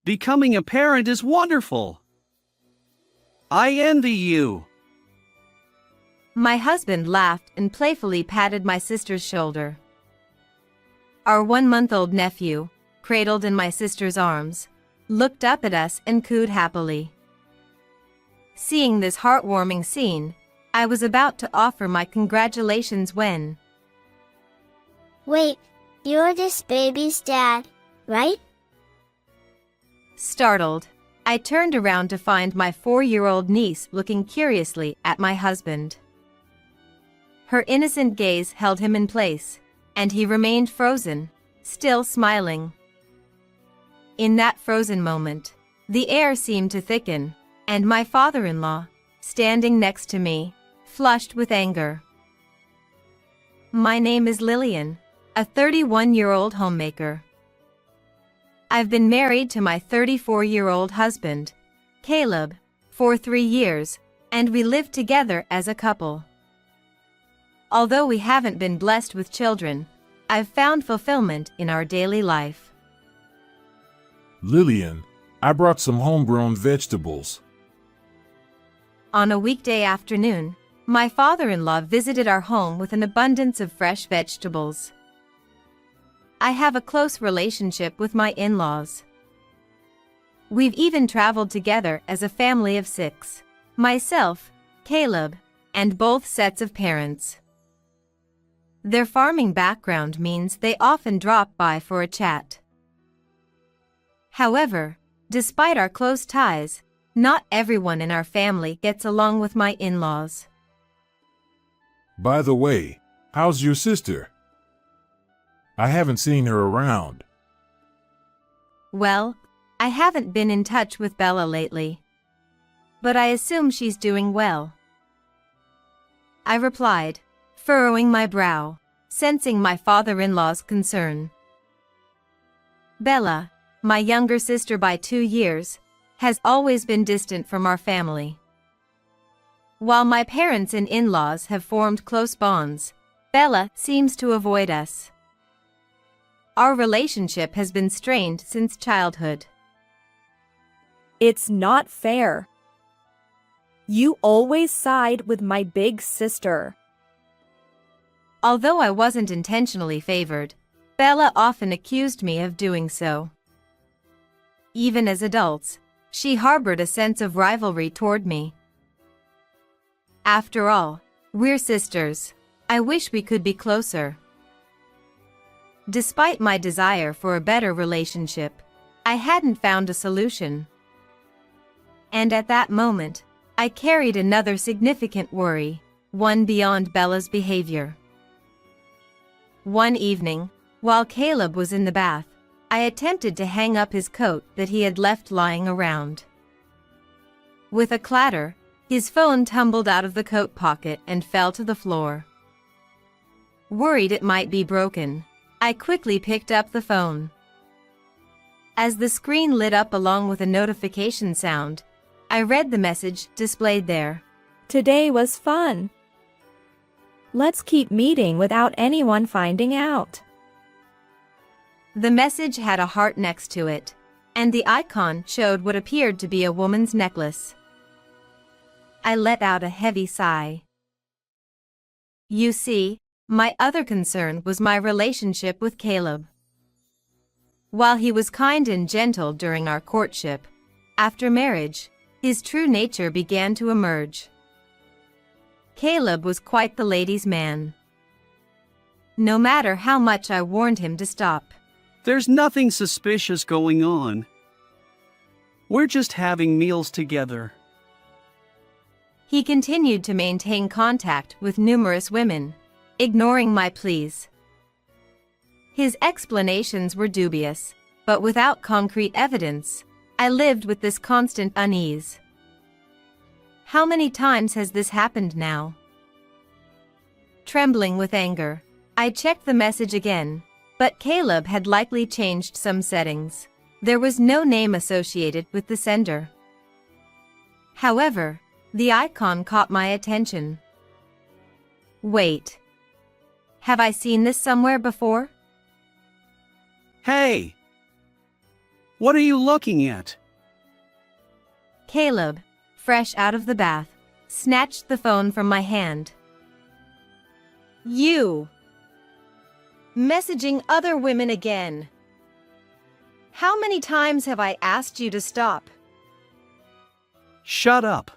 Becoming a parent is wonderful. I envy you. My husband laughed and playfully patted my sister's shoulder. Our 1-month-old nephew, cradled in my sister's arms, looked up at us and cooed happily. Seeing this heartwarming scene, I was about to offer my congratulations when... Wait, you're this baby's dad, right? Startled, I turned around to find my 4-year-old niece looking curiously at my husband. Her innocent gaze held him in place, and he remained frozen, still smiling. In that frozen moment, the air seemed to thicken, and my father-in-law, standing next to me, flushed with anger. My name is Lillian, a 31-year-old homemaker. I've been married to my 34-year-old husband, Caleb, for 3 years, and we live together as a couple. Although we haven't been blessed with children, I've found fulfillment in our daily life. Lillian, I brought some homegrown vegetables. On a weekday afternoon, my father-in-law visited our home with an abundance of fresh vegetables. I have a close relationship with my in-laws. We've even traveled together as a family of 6. Myself, Caleb, and both sets of parents. Their farming background means they often drop by for a chat. However, despite our close ties, not everyone in our family gets along with my in-laws. By the way, how's your sister? I haven't seen her around. Well, I haven't been in touch with Bella lately. But I assume she's doing well. I replied, furrowing my brow, sensing my father-in-law's concern. Bella, my younger sister by 2 years, has always been distant from our family. While my parents and in-laws have formed close bonds, Bella seems to avoid us. Our relationship has been strained since childhood. It's not fair. You always side with my big sister. Although I wasn't intentionally favored, Bella often accused me of doing so. Even as adults, she harbored a sense of rivalry toward me. After all, we're sisters. I wish we could be closer. Despite my desire for a better relationship, I hadn't found a solution. And at that moment, I carried another significant worry, one beyond Bella's behavior. One evening, while Caleb was in the bath, I attempted to hang up his coat that he had left lying around. With a clatter, his phone tumbled out of the coat pocket and fell to the floor. Worried it might be broken, I quickly picked up the phone. As the screen lit up along with a notification sound, I read the message displayed there. Today was fun. Let's keep meeting without anyone finding out. The message had a heart next to it, and the icon showed what appeared to be a woman's necklace. I let out a heavy sigh. You see, my other concern was my relationship with Caleb. While he was kind and gentle during our courtship, after marriage, his true nature began to emerge. Caleb was quite the ladies' man. No matter how much I warned him to stop. There's nothing suspicious going on. We're just having meals together. He continued to maintain contact with numerous women, ignoring my pleas. His explanations were dubious, but without concrete evidence, I lived with this constant unease. How many times has this happened now? Trembling with anger, I checked the message again, but Caleb had likely changed some settings. There was no name associated with the sender. However, the icon caught my attention. Wait. Have I seen this somewhere before? Hey! What are you looking at? Caleb, fresh out of the bath, snatched the phone from my hand. You! Messaging other women again. How many times have I asked you to stop? Shut up.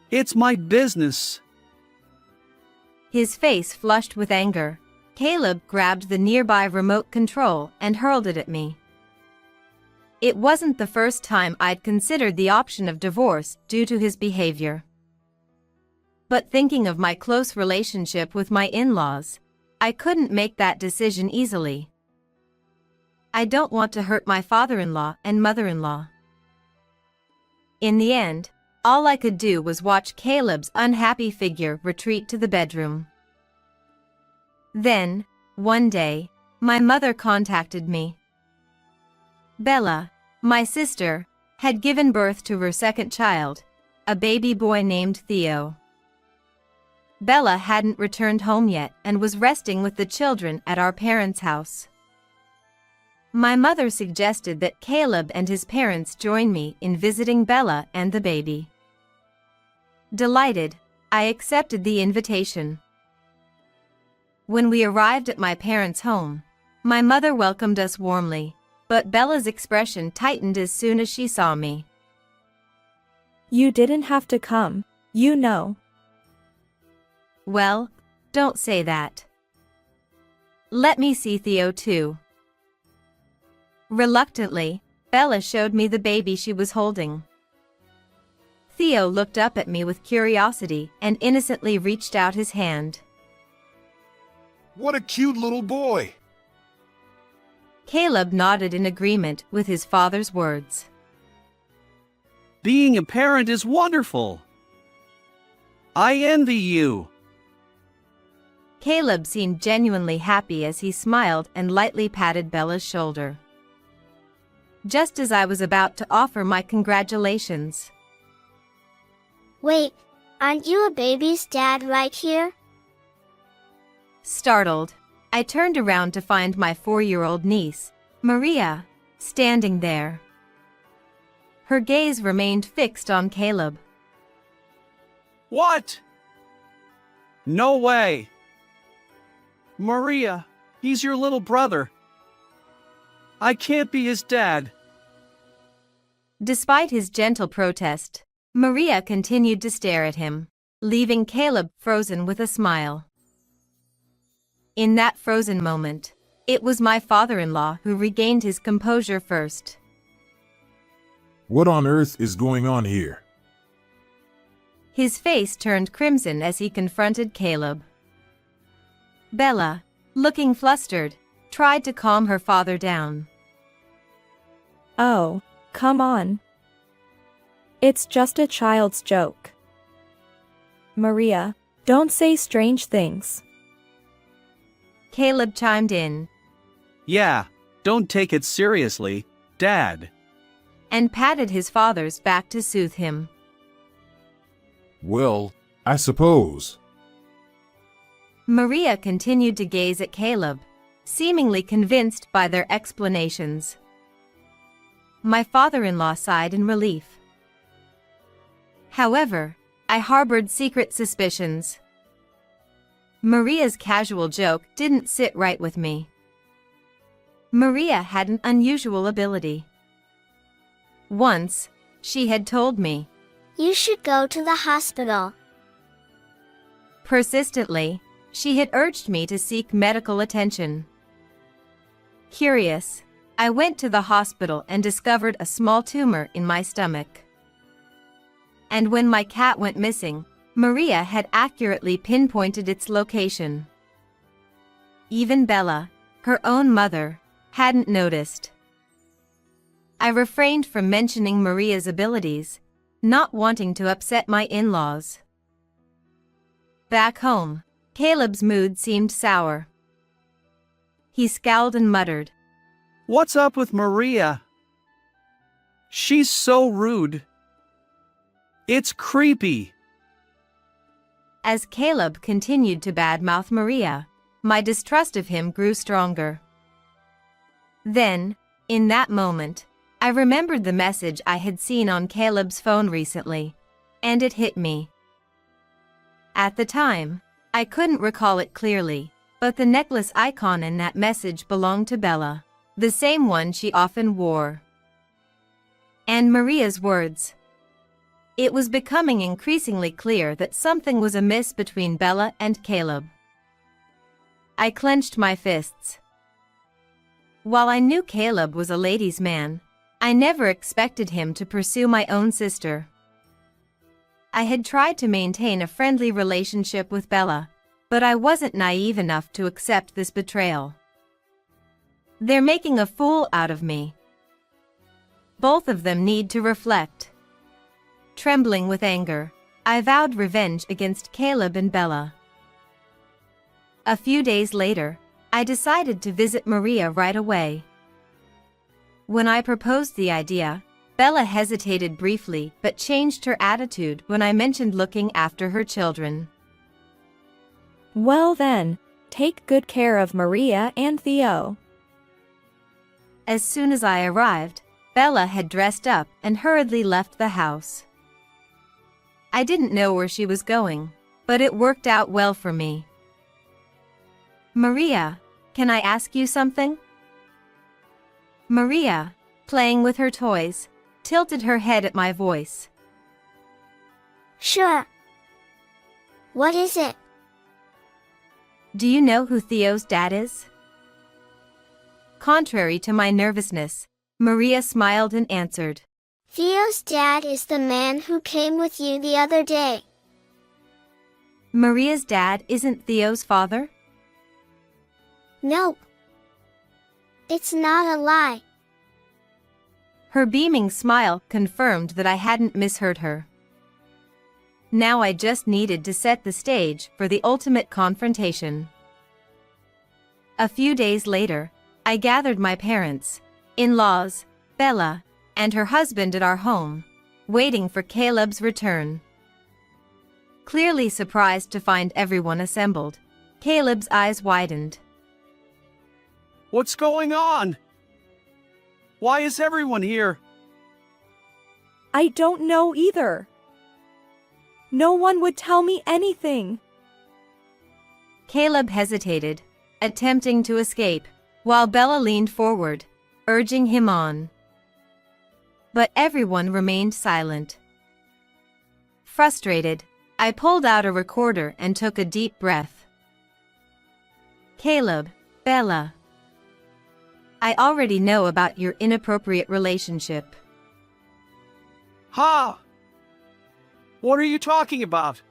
It's my business. His face flushed with anger. Caleb grabbed the nearby remote control and hurled it at me. It wasn't the first time I'd considered the option of divorce due to his behavior. But thinking of my close relationship with my in-laws, I couldn't make that decision easily. I don't want to hurt my father-in-law and mother-in-law. In the end, all I could do was watch Caleb's unhappy figure retreat to the bedroom. Then, one day, my mother contacted me. Bella, my sister, had given birth to her second child, a baby boy named Theo. Bella hadn't returned home yet and was resting with the children at our parents' house. My mother suggested that Caleb and his parents join me in visiting Bella and the baby. Delighted, I accepted the invitation. When we arrived at my parents' home, my mother welcomed us warmly, but Bella's expression tightened as soon as she saw me. You didn't have to come, you know. Well, don't say that. Let me see Theo too. Reluctantly, Bella showed me the baby she was holding. Theo looked up at me with curiosity and innocently reached out his hand. What a cute little boy! Caleb nodded in agreement with his father's words. Being a parent is wonderful. I envy you. Caleb seemed genuinely happy as he smiled and lightly patted Bella's shoulder. Just as I was about to offer my congratulations. Wait, aren't you a baby's dad right here? Startled, I turned around to find my 4-year-old niece, Maria, standing there. Her gaze remained fixed on Caleb. What? No way. Maria, he's your little brother. I can't be his dad. Despite his gentle protest, Maria continued to stare at him, leaving Caleb frozen with a smile. In that frozen moment, it was my father-in-law who regained his composure first. What on earth is going on here? His face turned crimson as he confronted Caleb. Bella, looking flustered, tried to calm her father down. Oh, come on. It's just a child's joke. Maria, don't say strange things. Caleb chimed in. Yeah, don't take it seriously, Dad. And patted his father's back to soothe him. Well, I suppose. Maria continued to gaze at Caleb, seemingly convinced by their explanations. My father-in-law sighed in relief. However, I harbored secret suspicions. Maria's casual joke didn't sit right with me. Maria had an unusual ability. Once, she had told me, You should go to the hospital. persistently, she had urged me to seek medical attention. Curious, I went to the hospital and discovered a small tumor in my stomach. And when my cat went missing, Maria had accurately pinpointed its location. Even Bella, her own mother, hadn't noticed. I refrained from mentioning Maria's abilities, not wanting to upset my in-laws. Back home, Caleb's mood seemed sour. He scowled and muttered, What's up with Maria? She's so rude. It's creepy. As Caleb continued to badmouth Maria, my distrust of him grew stronger. Then, In that moment, I remembered the message I had seen on Caleb's phone recently, and it hit me. At the time, I couldn't recall it clearly, but the necklace icon in that message belonged to Bella, the same one she often wore. And Maria's words. It was becoming increasingly clear that something was amiss between Bella and Caleb. I clenched my fists. While I knew Caleb was a ladies' man, I never expected him to pursue my own sister. I had tried to maintain a friendly relationship with Bella, but I wasn't naive enough to accept this betrayal. They're making a fool out of me. Both of them need to reflect. Trembling with anger, I vowed revenge against Caleb and Bella. A few days later, I decided to visit Maria right away. When I proposed the idea, Bella hesitated briefly but changed her attitude when I mentioned looking after her children. Well then, take good care of Maria and Theo. As soon as I arrived, Bella had dressed up and hurriedly left the house. I didn't know where she was going, but it worked out well for me. Maria, can I ask you something? Maria, playing with her toys, tilted her head at my voice. Sure. What is it? Do you know who Theo's dad is? Contrary to my nervousness, Maria smiled and answered. Theo's dad is the man who came with you the other day. Maria's dad isn't Theo's father? Nope. It's not a lie. Her beaming smile confirmed that I hadn't misheard her. Now I just needed to set the stage for the ultimate confrontation. A few days later, I gathered my parents, in-laws, Bella, and her husband at our home, waiting for Caleb's return. Clearly surprised to find everyone assembled, Caleb's eyes widened. What's going on? Why is everyone here? I don't know either. No one would tell me anything. Caleb hesitated, attempting to escape, while Bella leaned forward, urging him on. But everyone remained silent. Frustrated, I pulled out a recorder and took a deep breath. Caleb, Bella. I already know about your inappropriate relationship. Ha! What are you talking about?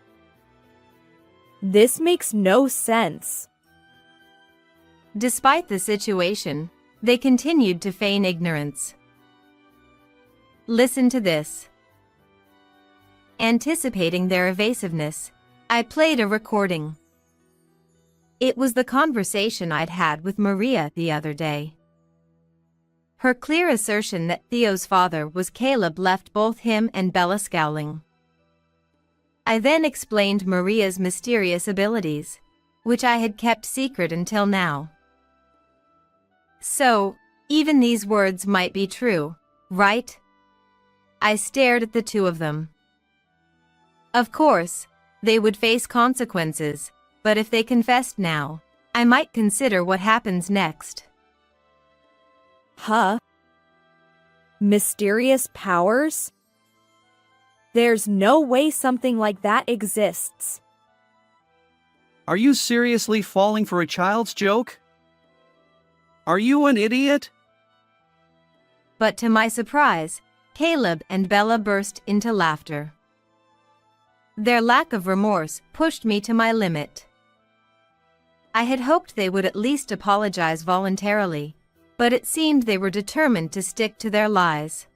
This makes no sense. Despite the situation, they continued to feign ignorance. Listen to this. Anticipating their evasiveness, I played a recording. It was the conversation I'd had with Maria the other day. Her clear assertion that Theo's father was Caleb left both him and Bella scowling. I then explained Maria's mysterious abilities, which I had kept secret until now. So, even these words might be true, right? I stared at the two of them. Of course, they would face consequences, but if they confessed now, I might consider what happens next. Huh? Mysterious powers? There's no way something like that exists. Are you seriously falling for a child's joke? Are you an idiot? But to my surprise, Caleb and Bella burst into laughter. Their lack of remorse pushed me to my limit. I had hoped they would at least apologize voluntarily, but it seemed they were determined to stick to their lies.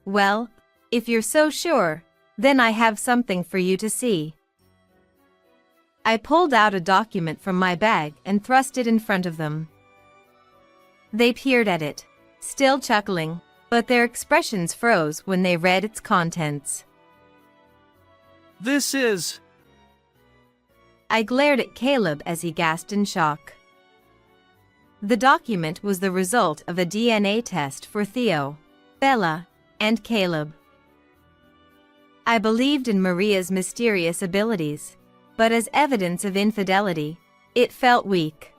Well, if you're so sure, then I have something for you to see. I pulled out a document from my bag and thrust it in front of them. They peered at it, still chuckling, but their expressions froze when they read its contents. This is... I glared at Caleb as he gasped in shock. The document was the result of a DNA test for Theo, Bella, and Caleb. I believed in Maria's mysterious abilities, but as evidence of infidelity, it felt weak.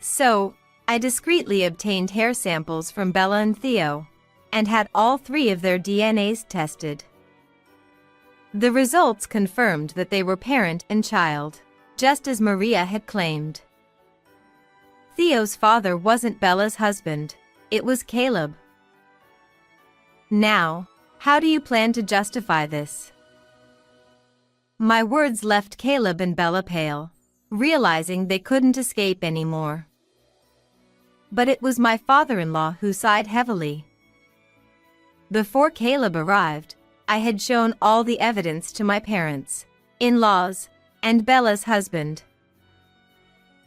So, I discreetly obtained hair samples from Bella and Theo, and had all three of their DNAs tested. The results confirmed that they were parent and child, just as Maria had claimed. Theo's father wasn't Bella's husband, it was Caleb. Now, how do you plan to justify this? My words left Caleb and Bella pale, realizing they couldn't escape anymore. But it was my father-in-law who sighed heavily. Before Caleb arrived, I had shown all the evidence to my parents, in-laws, and Bella's husband.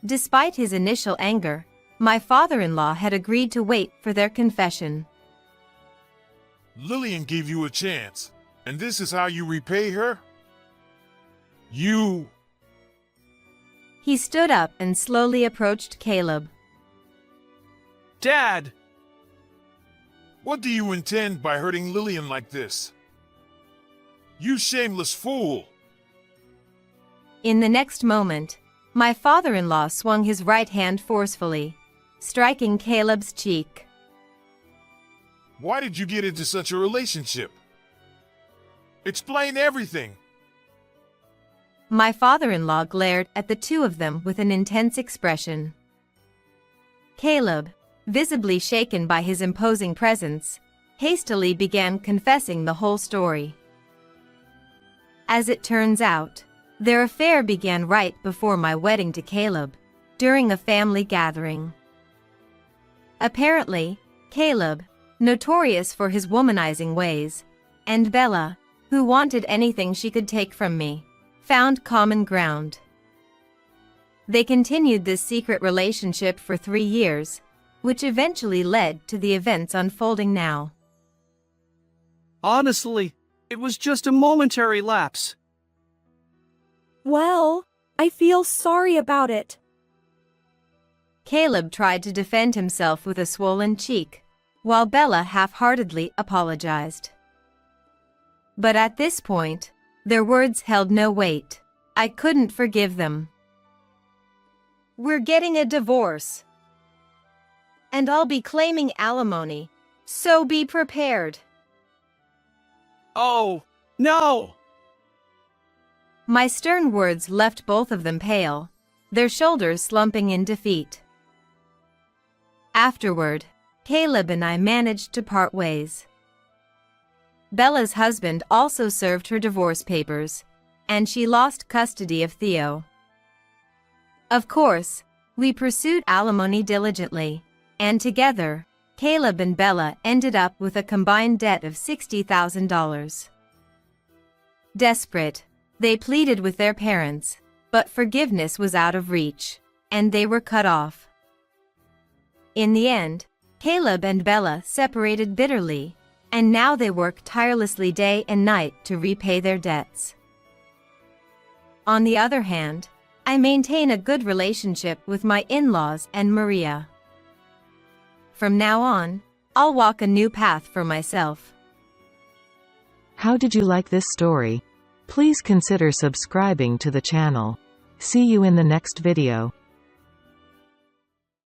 Despite his initial anger, my father-in-law had agreed to wait for their confession. Lillian gave you a chance, and this is how you repay her? You... He stood up and slowly approached Caleb. Dad! What do you intend by hurting Lillian like this? You shameless fool! In the next moment, my father-in-law swung his right hand forcefully, striking Caleb's cheek. Why did you get into such a relationship? Explain everything! My father-in-law glared at the two of them with an intense expression. Caleb, visibly shaken by his imposing presence, hastily began confessing the whole story. As it turns out, their affair began right before my wedding to Caleb, during a family gathering. Apparently, Caleb, notorious for his womanizing ways, and Bella, who wanted anything she could take from me, found common ground. They continued this secret relationship for 3 years, which eventually led to the events unfolding now. Honestly, it was just a momentary lapse. Well, I feel sorry about it. Caleb tried to defend himself with a swollen cheek, while Bella half-heartedly apologized. But at this point, their words held no weight. I couldn't forgive them. We're getting a divorce. And I'll be claiming alimony, so be prepared. Oh, no! My stern words left both of them pale, their shoulders slumping in defeat. Afterward, Caleb and I managed to part ways. Bella's husband also served her divorce papers, and she lost custody of Theo. Of course, we pursued alimony diligently, and together, Caleb and Bella ended up with a combined debt of $60,000. Desperate, they pleaded with their parents, but forgiveness was out of reach, and they were cut off. In the end, Caleb and Bella separated bitterly, and now they work tirelessly day and night to repay their debts. On the other hand, I maintain a good relationship with my in-laws and Maria. From now on, I'll walk a new path for myself. How did you like this story? Please consider subscribing to the channel. See you in the next video.